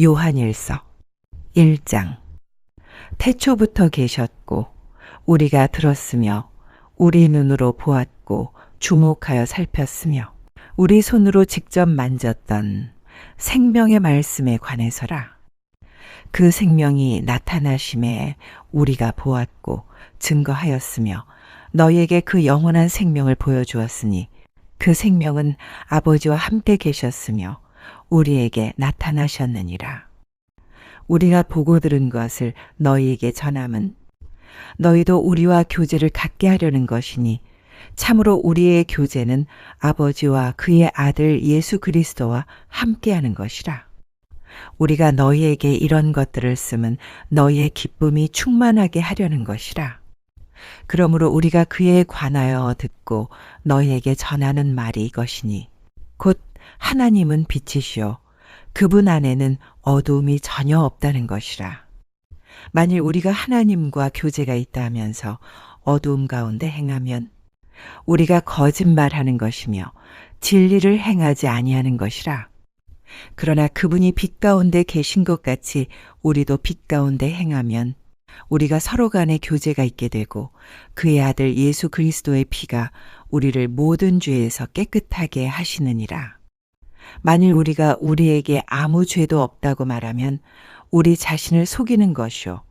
요한일서 1장. 태초부터 계셨고 우리가 들었으며 우리 눈으로 보았고 주목하여 살폈으며 우리 손으로 직접 만졌던 생명의 말씀에 관해서라. 그 생명이 나타나심에 우리가 보았고 증거하였으며 너희에게 그 영원한 생명을 보여주었으니 그 생명은 아버지와 함께 계셨으며 우리에게 나타나셨느니라. 우리가 보고 들은 것을 너희에게 전함은 너희도 우리와 교제를 갖게 하려는 것이니 참으로 우리의 교제는 아버지와 그의 아들 예수 그리스도와 함께하는 것이라. 우리가 너희에게 이런 것들을 쓰면 너희의 기쁨이 충만하게 하려는 것이라. 그러므로 우리가 그에 관하여 듣고 너희에게 전하는 말이 이것이니 곧 하나님은 빛이시오 그분 안에는 어두움이 전혀 없다는 것이라. 만일 우리가 하나님과 교제가 있다 하면서 어두움 가운데 행하면 우리가 거짓말하는 것이며 진리를 행하지 아니하는 것이라. 그러나 그분이 빛 가운데 계신 것 같이 우리도 빛 가운데 행하면 우리가 서로 간에 교제가 있게 되고 그의 아들 예수 그리스도의 피가 우리를 모든 죄에서 깨끗하게 하시느니라. 만일 우리가 우리에게 아무 죄도 없다고 말하면 우리 자신을 속이는 것이요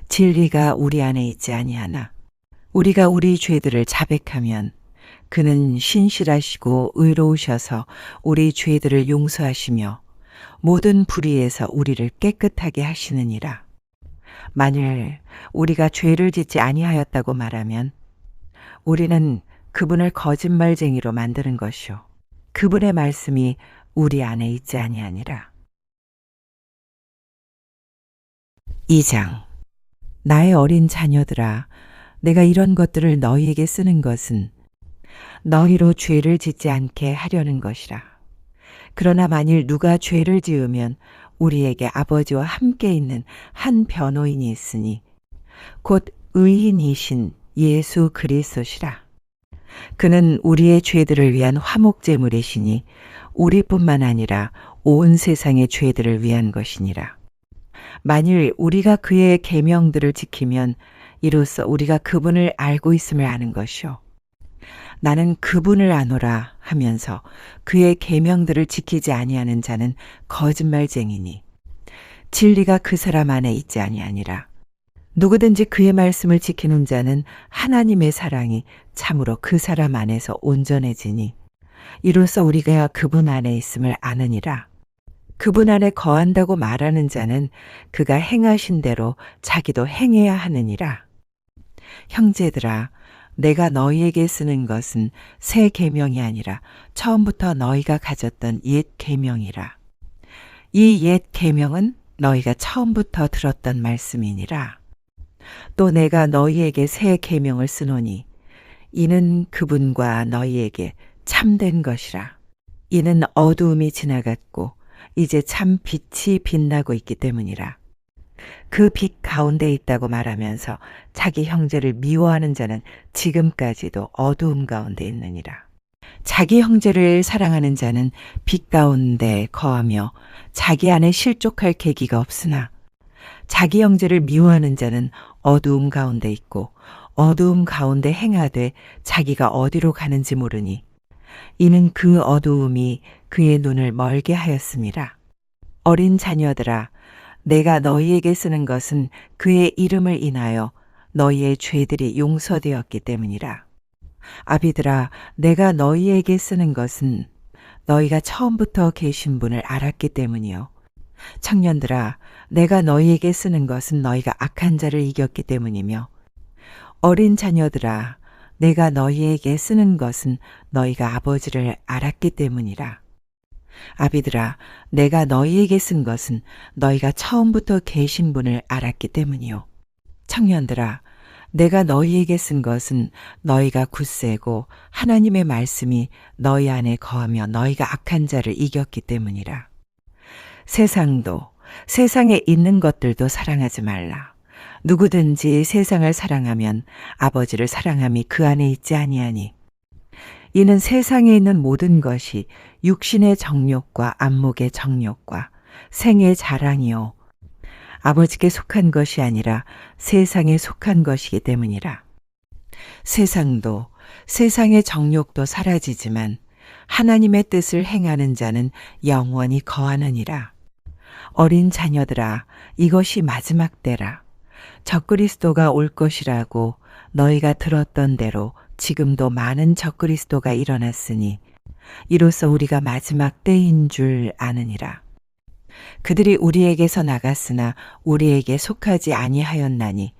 진리가 우리 안에 있지 아니하나 우리가 우리 죄들을 자백하면 그는 신실하시고 의로우셔서 우리 죄들을 용서하시며 모든 불의에서 우리를 깨끗하게 하시느니라. 만일 우리가 죄를 짓지 아니하였다고 말하면 우리는 그분을 거짓말쟁이로 만드는 것이요 그분의 말씀이 우리 안에 있지 아니하니라. 2장. 나의 어린 자녀들아, 내가 이런 것들을 너희에게 쓰는 것은 너희로 죄를 짓지 않게 하려는 것이라. 그러나 만일 누가 죄를 지으면 우리에게 아버지와 함께 있는 한 변호인이 있으니 곧 의인이신 예수 그리스도시라. 그는 우리의 죄들을 위한 화목제물이시니 우리뿐만 아니라 온 세상의 죄들을 위한 것이니라. 만일 우리가 그의 계명들을 지키면 이로써 우리가 그분을 알고 있음을 아는 것이요 나는 그분을 아노라 하면서 그의 계명들을 지키지 아니하는 자는 거짓말쟁이니 진리가 그 사람 안에 있지 아니하니라. 누구든지 그의 말씀을 지키는 자는 하나님의 사랑이 참으로 그 사람 안에서 온전해지니 이로써 우리가 그분 안에 있음을 아느니라. 그분 안에 거한다고 말하는 자는 그가 행하신 대로 자기도 행해야 하느니라. 형제들아, 내가 너희에게 쓰는 것은 새 계명이 아니라 처음부터 너희가 가졌던 옛 계명이라. 이 옛 계명은 너희가 처음부터 들었던 말씀이니라. 또 내가 너희에게 새 계명을 쓰노니 이는 그분과 너희에게 참된 것이라. 이는 어두움이 지나갔고 이제 참 빛이 빛나고 있기 때문이라. 그 빛 가운데 있다고 말하면서 자기 형제를 미워하는 자는 지금까지도 어두움 가운데 있느니라. 자기 형제를 사랑하는 자는 빛 가운데 거하며 자기 안에 실족할 계기가 없으나 자기 형제를 미워하는 자는 어두움 가운데 있고 어두움 가운데 행하되 자기가 어디로 가는지 모르니 이는 그 어두움이 그의 눈을 멀게 하였음이라. 어린 자녀들아, 내가 너희에게 쓰는 것은 그의 이름을 인하여 너희의 죄들이 용서되었기 때문이라. 아비들아, 내가 너희에게 쓰는 것은 너희가 처음부터 계신 분을 알았기 때문이요. 청년들아, 내가 너희에게 쓰는 것은 너희가 악한 자를 이겼기 때문이며 어린 자녀들아, 내가 너희에게 쓰는 것은 너희가 아버지를 알았기 때문이라. 아비들아, 내가 너희에게 쓴 것은 너희가 처음부터 계신 분을 알았기 때문이요. 청년들아, 내가 너희에게 쓴 것은 너희가 굳세고 하나님의 말씀이 너희 안에 거하며 너희가 악한 자를 이겼기 때문이라. 세상도 세상에 있는 것들도 사랑하지 말라. 누구든지 세상을 사랑하면 아버지를 사랑함이 그 안에 있지 아니하니 이는 세상에 있는 모든 것이 육신의 정욕과 안목의 정욕과 생의 자랑이요 아버지께 속한 것이 아니라 세상에 속한 것이기 때문이라. 세상도 세상의 정욕도 사라지지만 하나님의 뜻을 행하는 자는 영원히 거하느니라. 어린 자녀들아, 이것이 마지막 때라. 적그리스도가 올 것이라고 너희가 들었던 대로 지금도 많은 적그리스도가 일어났으니 이로써 우리가 마지막 때인 줄 아느니라. 그들이 우리에게서 나갔으나 우리에게 속하지 아니하였나니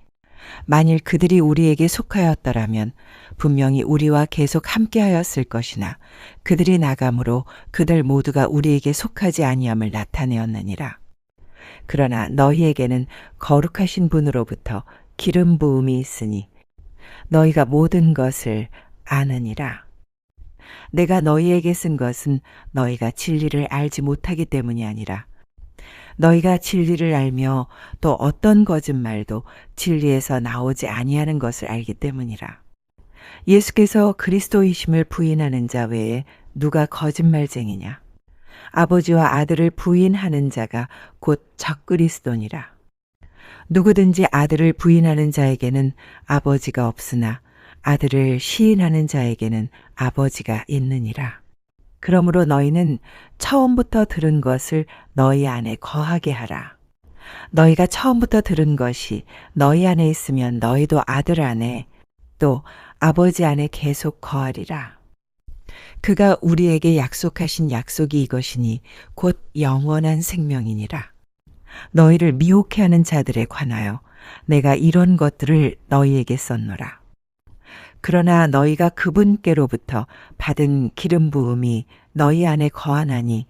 만일 그들이 우리에게 속하였더라면 분명히 우리와 계속 함께하였을 것이나 그들이 나감으로 그들 모두가 우리에게 속하지 아니함을 나타내었느니라. 그러나 너희에게는 거룩하신 분으로부터 기름 부음이 있으니 너희가 모든 것을 아느니라. 내가 너희에게 쓴 것은 너희가 진리를 알지 못하기 때문이 아니라 너희가 진리를 알며 또 어떤 거짓말도 진리에서 나오지 아니하는 것을 알기 때문이라. 예수께서 그리스도이심을 부인하는 자 외에 누가 거짓말쟁이냐? 아버지와 아들을 부인하는 자가 곧 적그리스도니라. 누구든지 아들을 부인하는 자에게는 아버지가 없으나 아들을 시인하는 자에게는 아버지가 있느니라. 그러므로 너희는 처음부터 들은 것을 너희 안에 거하게 하라. 너희가 처음부터 들은 것이 너희 안에 있으면 너희도 아들 안에 또 아버지 안에 계속 거하리라. 그가 우리에게 약속하신 약속이 이것이니 곧 영원한 생명이니라. 너희를 미혹해 하는 자들에 관하여 내가 이런 것들을 너희에게 썼노라. 그러나 너희가 그분께로부터 받은 기름 부음이 너희 안에 거하나니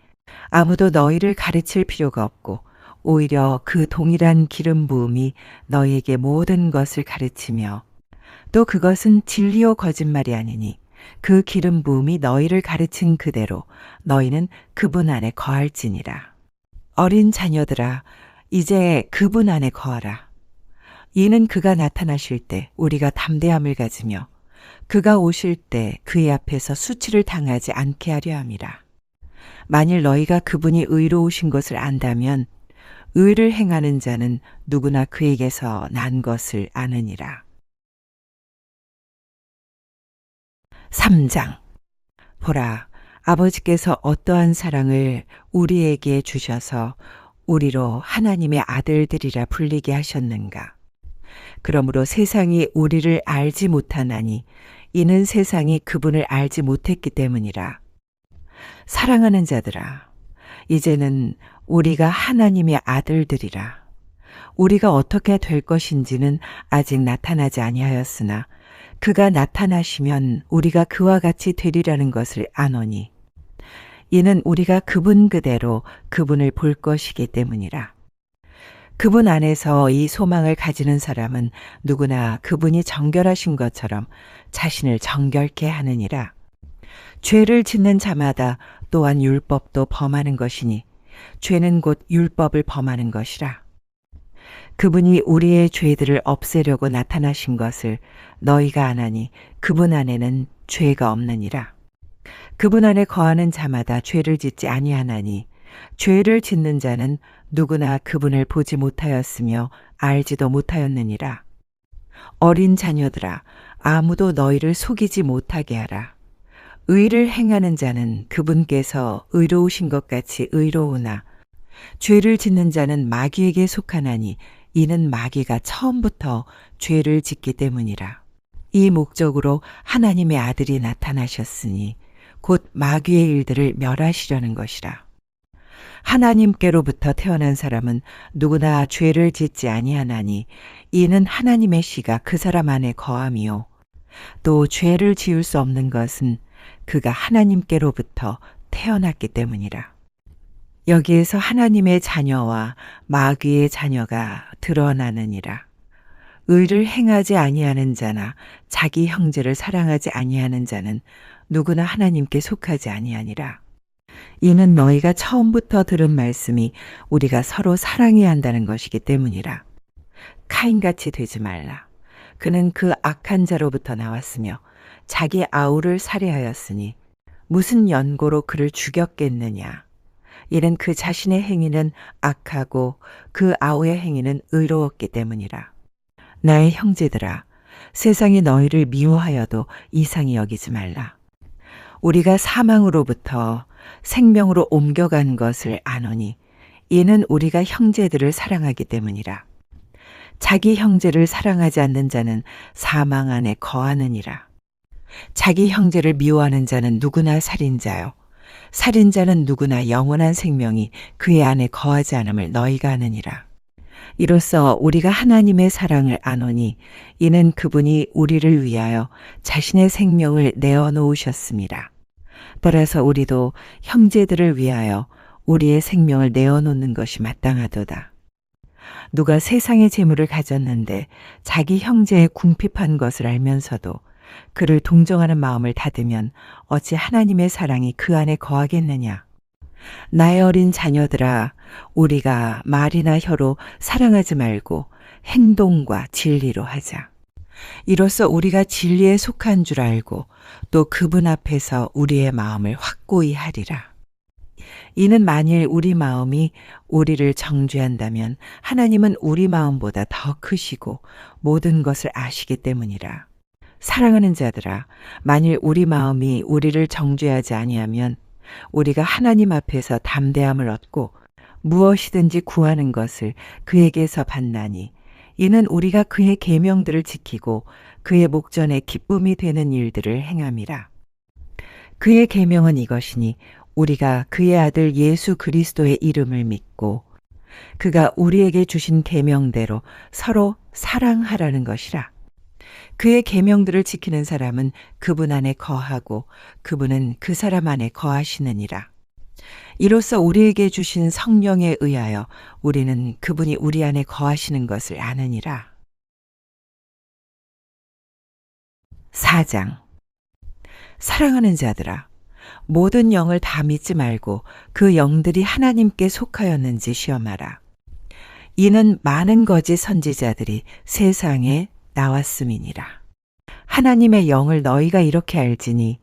아무도 너희를 가르칠 필요가 없고 오히려 그 동일한 기름 부음이 너희에게 모든 것을 가르치며 또 그것은 진리요 거짓말이 아니니 그 기름 부음이 너희를 가르친 그대로 너희는 그분 안에 거할지니라. 어린 자녀들아, 이제 그분 안에 거하라. 이는 그가 나타나실 때 우리가 담대함을 가지며 그가 오실 때 그의 앞에서 수치를 당하지 않게 하려 함이라. 만일 너희가 그분이 의로우신 것을 안다면 의를 행하는 자는 누구나 그에게서 난 것을 아느니라. 3장. 보라, 아버지께서 어떠한 사랑을 우리에게 주셔서 우리로 하나님의 아들들이라 불리게 하셨는가. 그러므로 세상이 우리를 알지 못하나니 이는 세상이 그분을 알지 못했기 때문이라. 사랑하는 자들아, 이제는 우리가 하나님의 아들들이라. 우리가 어떻게 될 것인지는 아직 나타나지 아니하였으나 그가 나타나시면 우리가 그와 같이 되리라는 것을 아노니 이는 우리가 그분 그대로 그분을 볼 것이기 때문이라. 그분 안에서 이 소망을 가지는 사람은 누구나 그분이 정결하신 것처럼 자신을 정결케 하느니라. 죄를 짓는 자마다 또한 율법도 범하는 것이니 죄는 곧 율법을 범하는 것이라. 그분이 우리의 죄들을 없애려고 나타나신 것을 너희가 아나니 그분 안에는 죄가 없느니라. 그분 안에 거하는 자마다 죄를 짓지 아니하나니 죄를 짓는 자는 누구나 그분을 보지 못하였으며 알지도 못하였느니라. 어린 자녀들아, 아무도 너희를 속이지 못하게 하라. 의를 행하는 자는 그분께서 의로우신 것 같이 의로우나 죄를 짓는 자는 마귀에게 속하나니 이는 마귀가 처음부터 죄를 짓기 때문이라. 이 목적으로 하나님의 아들이 나타나셨으니 곧 마귀의 일들을 멸하시려는 것이라. 하나님께로부터 태어난 사람은 누구나 죄를 짓지 아니하나니 이는 하나님의 씨가 그 사람 안에 거함이요 또 죄를 지을 수 없는 것은 그가 하나님께로부터 태어났기 때문이라. 여기에서 하나님의 자녀와 마귀의 자녀가 드러나느니라. 의를 행하지 아니하는 자나 자기 형제를 사랑하지 아니하는 자는 누구나 하나님께 속하지 아니하니라. 이는 너희가 처음부터 들은 말씀이 우리가 서로 사랑해야 한다는 것이기 때문이라. 카인같이 되지 말라. 그는 그 악한 자로부터 나왔으며 자기 아우를 살해하였으니 무슨 연고로 그를 죽였겠느냐. 이는 그 자신의 행위는 악하고 그 아우의 행위는 의로웠기 때문이라. 나의 형제들아, 세상이 너희를 미워하여도 이상히 여기지 말라. 우리가 사망으로부터 생명으로 옮겨간 것을 아노니 이는 우리가 형제들을 사랑하기 때문이라. 자기 형제를 사랑하지 않는 자는 사망 안에 거하느니라. 자기 형제를 미워하는 자는 누구나 살인자요. 살인자는 누구나 영원한 생명이 그의 안에 거하지 않음을 너희가 아느니라. 이로써 우리가 하나님의 사랑을 아노니 이는 그분이 우리를 위하여 자신의 생명을 내어놓으셨습니다. 따라서 우리도 형제들을 위하여 우리의 생명을 내어놓는 것이 마땅하도다. 누가 세상의 재물을 가졌는데 자기 형제의 궁핍한 것을 알면서도 그를 동정하는 마음을 닫으면 어찌 하나님의 사랑이 그 안에 거하겠느냐. 나의 어린 자녀들아, 우리가 말이나 혀로 사랑하지 말고 행동과 진리로 하자. 이로써 우리가 진리에 속한 줄 알고 또 그분 앞에서 우리의 마음을 확고히 하리라. 이는 만일 우리 마음이 우리를 정죄한다면 하나님은 우리 마음보다 더 크시고 모든 것을 아시기 때문이라. 사랑하는 자들아, 만일 우리 마음이 우리를 정죄하지 아니하면 우리가 하나님 앞에서 담대함을 얻고 무엇이든지 구하는 것을 그에게서 받나니 이는 우리가 그의 계명들을 지키고 그의 목전에 기쁨이 되는 일들을 행함이라. 그의 계명은 이것이니 우리가 그의 아들 예수 그리스도의 이름을 믿고 그가 우리에게 주신 계명대로 서로 사랑하라는 것이라. 그의 계명들을 지키는 사람은 그분 안에 거하고 그분은 그 사람 안에 거하시느니라. 이로써 우리에게 주신 성령에 의하여 우리는 그분이 우리 안에 거하시는 것을 아느니라. 4장. 사랑하는 자들아, 모든 영을 다 믿지 말고 그 영들이 하나님께 속하였는지 시험하라. 이는 많은 거짓 선지자들이 세상에 나왔음이니라. 하나님의 영을 너희가 이렇게 알지니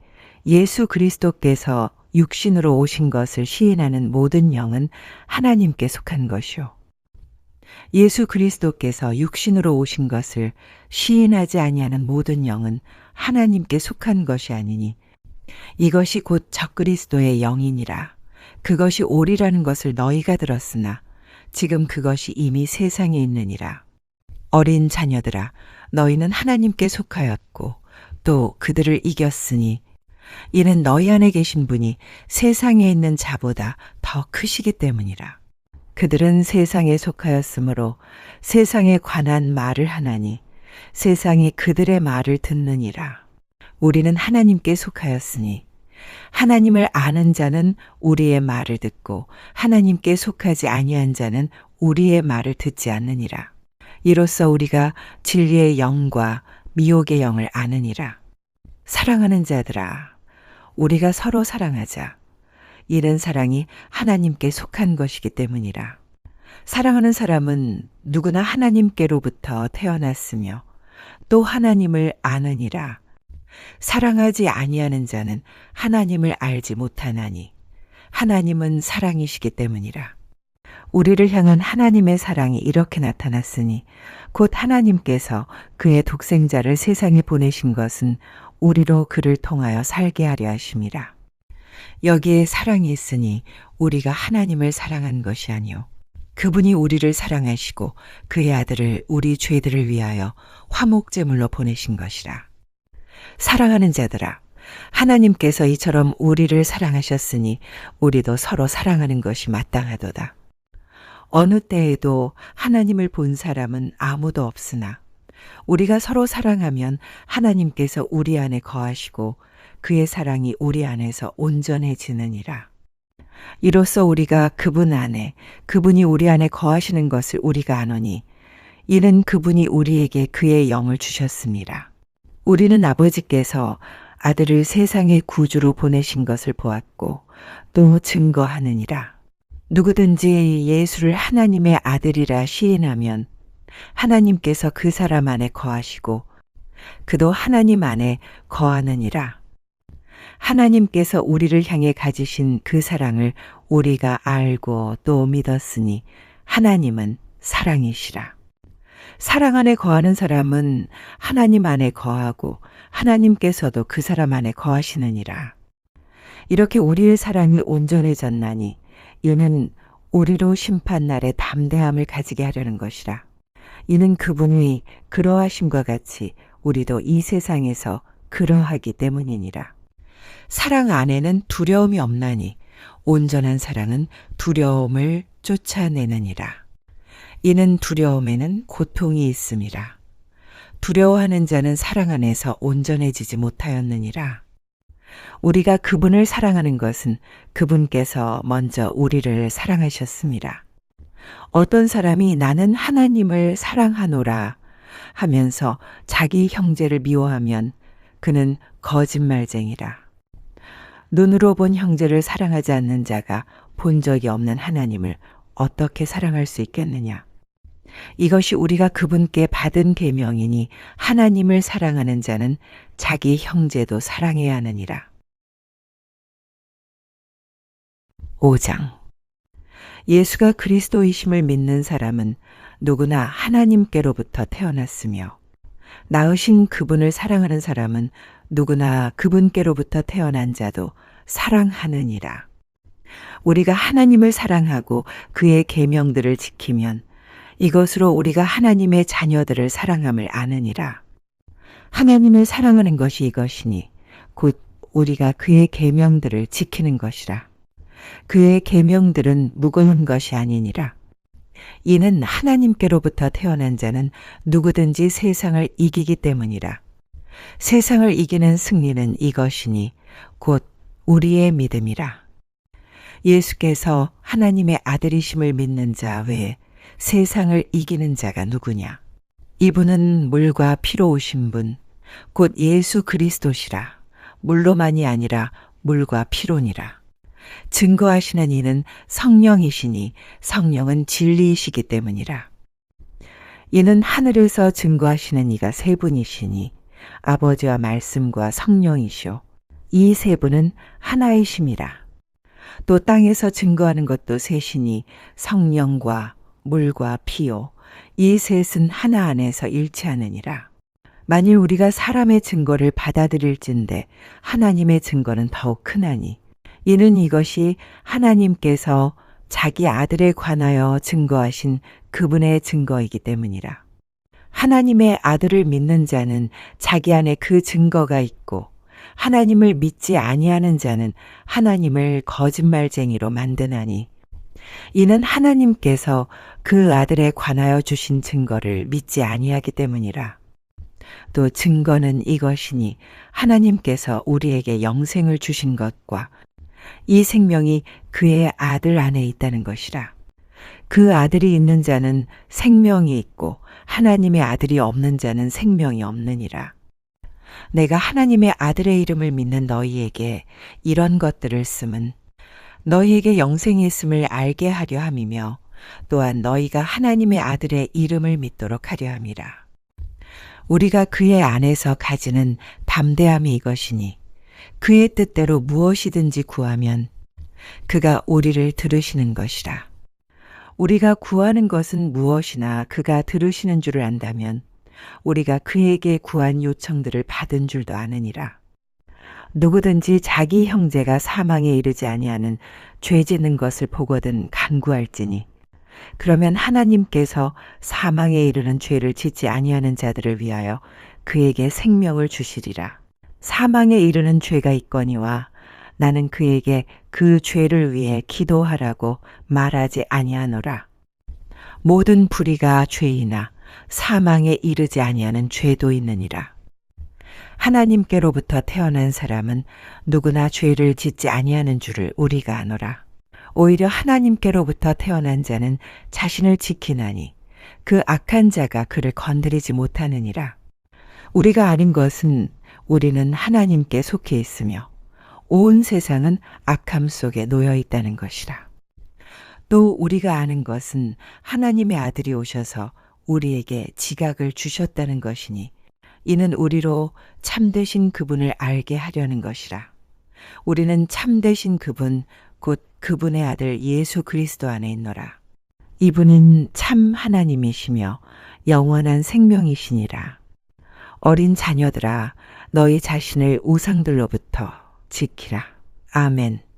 예수 그리스도께서 육신으로 오신 것을 시인하는 모든 영은 하나님께 속한 것이요. 예수 그리스도께서 육신으로 오신 것을 시인하지 아니하는 모든 영은 하나님께 속한 것이 아니니 이것이 곧 적그리스도의 영이니라. 그것이 오리라는 것을 너희가 들었으나 지금 그것이 이미 세상에 있느니라. 어린 자녀들아, 너희는 하나님께 속하였고 또 그들을 이겼으니 이는 너희 안에 계신 분이 세상에 있는 자보다 더 크시기 때문이라. 그들은 세상에 속하였으므로 세상에 관한 말을 하나니 세상이 그들의 말을 듣느니라. 우리는 하나님께 속하였으니 하나님을 아는 자는 우리의 말을 듣고 하나님께 속하지 아니한 자는 우리의 말을 듣지 않느니라. 이로써 우리가 진리의 영과 미혹의 영을 아느니라. 사랑하는 자들아, 우리가 서로 사랑하자. 이는 사랑이 하나님께 속한 것이기 때문이라. 사랑하는 사람은 누구나 하나님께로부터 태어났으며 또 하나님을 아느니라. 사랑하지 아니하는 자는 하나님을 알지 못하나니 하나님은 사랑이시기 때문이라. 우리를 향한 하나님의 사랑이 이렇게 나타났으니 곧 하나님께서 그의 독생자를 세상에 보내신 것은 우리로 그를 통하여 살게 하려 하심이라. 여기에 사랑이 있으니 우리가 하나님을 사랑한 것이 아니요 그분이 우리를 사랑하시고 그의 아들을 우리 죄들을 위하여 화목제물로 보내신 것이라. 사랑하는 자들아, 하나님께서 이처럼 우리를 사랑하셨으니 우리도 서로 사랑하는 것이 마땅하도다. 어느 때에도 하나님을 본 사람은 아무도 없으나 우리가 서로 사랑하면 하나님께서 우리 안에 거하시고 그의 사랑이 우리 안에서 온전해지느니라. 이로써 우리가 그분 안에 그분이 우리 안에 거하시는 것을 우리가 아노니 이는 그분이 우리에게 그의 영을 주셨습니다. 우리는 아버지께서 아들을 세상의 구주로 보내신 것을 보았고 또 증거하느니라. 누구든지 예수를 하나님의 아들이라 시인하면 하나님께서 그 사람 안에 거하시고 그도 하나님 안에 거하느니라. 하나님께서 우리를 향해 가지신 그 사랑을 우리가 알고 또 믿었으니 하나님은 사랑이시라. 사랑 안에 거하는 사람은 하나님 안에 거하고 하나님께서도 그 사람 안에 거하시느니라. 이렇게 우리의 사랑이 온전해졌나니 이는 우리로 심판날에 담대함을 가지게 하려는 것이라. 이는 그분이 그러하심과 같이 우리도 이 세상에서 그러하기 때문이니라. 사랑 안에는 두려움이 없나니 온전한 사랑은 두려움을 쫓아내느니라. 이는 두려움에는 고통이 있음이라. 두려워하는 자는 사랑 안에서 온전해지지 못하였느니라. 우리가 그분을 사랑하는 것은 그분께서 먼저 우리를 사랑하셨습니다. 어떤 사람이 나는 하나님을 사랑하노라 하면서 자기 형제를 미워하면 그는 거짓말쟁이라. 눈으로 본 형제를 사랑하지 않는 자가 본 적이 없는 하나님을 어떻게 사랑할 수 있겠느냐. 이것이 우리가 그분께 받은 계명이니 하나님을 사랑하는 자는 자기 형제도 사랑해야 하느니라. 5장. 예수가 그리스도이심을 믿는 사람은 누구나 하나님께로부터 태어났으며 낳으신 그분을 사랑하는 사람은 누구나 그분께로부터 태어난 자도 사랑하느니라. 우리가 하나님을 사랑하고 그의 계명들을 지키면 이것으로 우리가 하나님의 자녀들을 사랑함을 아느니라. 하나님을 사랑하는 것이 이것이니 곧 우리가 그의 계명들을 지키는 것이라. 그의 계명들은 무거운 것이 아니니라. 이는 하나님께로부터 태어난 자는 누구든지 세상을 이기기 때문이라. 세상을 이기는 승리는 이것이니 곧 우리의 믿음이라. 예수께서 하나님의 아들이심을 믿는 자 외에 세상을 이기는 자가 누구냐? 이분은 물과 피로 오신 분, 곧 예수 그리스도시라. 물로만이 아니라 물과 피로니라. 증거하시는 이는 성령이시니 성령은 진리이시기 때문이라. 이는 하늘에서 증거하시는 이가 세 분이시니 아버지와 말씀과 성령이시오. 이 세 분은 하나이심이라. 또 땅에서 증거하는 것도 셋이니 성령과 물과 피요. 이 셋은 하나 안에서 일치하느니라. 만일 우리가 사람의 증거를 받아들일진대 하나님의 증거는 더욱 크나니 이는 이것이 하나님께서 자기 아들에 관하여 증거하신 그분의 증거이기 때문이라. 하나님의 아들을 믿는 자는 자기 안에 그 증거가 있고 하나님을 믿지 아니하는 자는 하나님을 거짓말쟁이로 만드나니 이는 하나님께서 그 아들에 관하여 주신 증거를 믿지 아니하기 때문이라. 또 증거는 이것이니 하나님께서 우리에게 영생을 주신 것과 이 생명이 그의 아들 안에 있다는 것이라. 그 아들이 있는 자는 생명이 있고 하나님의 아들이 없는 자는 생명이 없느니라. 내가 하나님의 아들의 이름을 믿는 너희에게 이런 것들을 쓰면 너희에게 영생이 있음을 알게 하려 함이며 또한 너희가 하나님의 아들의 이름을 믿도록 하려 함이라. 우리가 그의 안에서 가지는 담대함이 이것이니 그의 뜻대로 무엇이든지 구하면 그가 우리를 들으시는 것이라. 우리가 구하는 것은 무엇이나 그가 들으시는 줄을 안다면 우리가 그에게 구한 요청들을 받은 줄도 아느니라. 누구든지 자기 형제가 사망에 이르지 아니하는 죄 짓는 것을 보거든 간구할지니 그러면 하나님께서 사망에 이르는 죄를 짓지 아니하는 자들을 위하여 그에게 생명을 주시리라. 사망에 이르는 죄가 있거니와 나는 그에게 그 죄를 위해 기도하라고 말하지 아니하노라. 모든 불의가 죄이나 사망에 이르지 아니하는 죄도 있느니라. 하나님께로부터 태어난 사람은 누구나 죄를 짓지 아니하는 줄을 우리가 아노라. 오히려 하나님께로부터 태어난 자는 자신을 지키나니 그 악한 자가 그를 건드리지 못하느니라. 우리가 아는 것은 우리는 하나님께 속해 있으며 온 세상은 악함 속에 놓여 있다는 것이라. 또 우리가 아는 것은 하나님의 아들이 오셔서 우리에게 지각을 주셨다는 것이니 이는 우리로 참되신 그분을 알게 하려는 것이라. 우리는 참되신 그분 곧 그분의 아들 예수 그리스도 안에 있노라. 이분은 참 하나님이시며 영원한 생명이시니라. 어린 자녀들아 너희 자신을 우상들로부터 지키라. 아멘.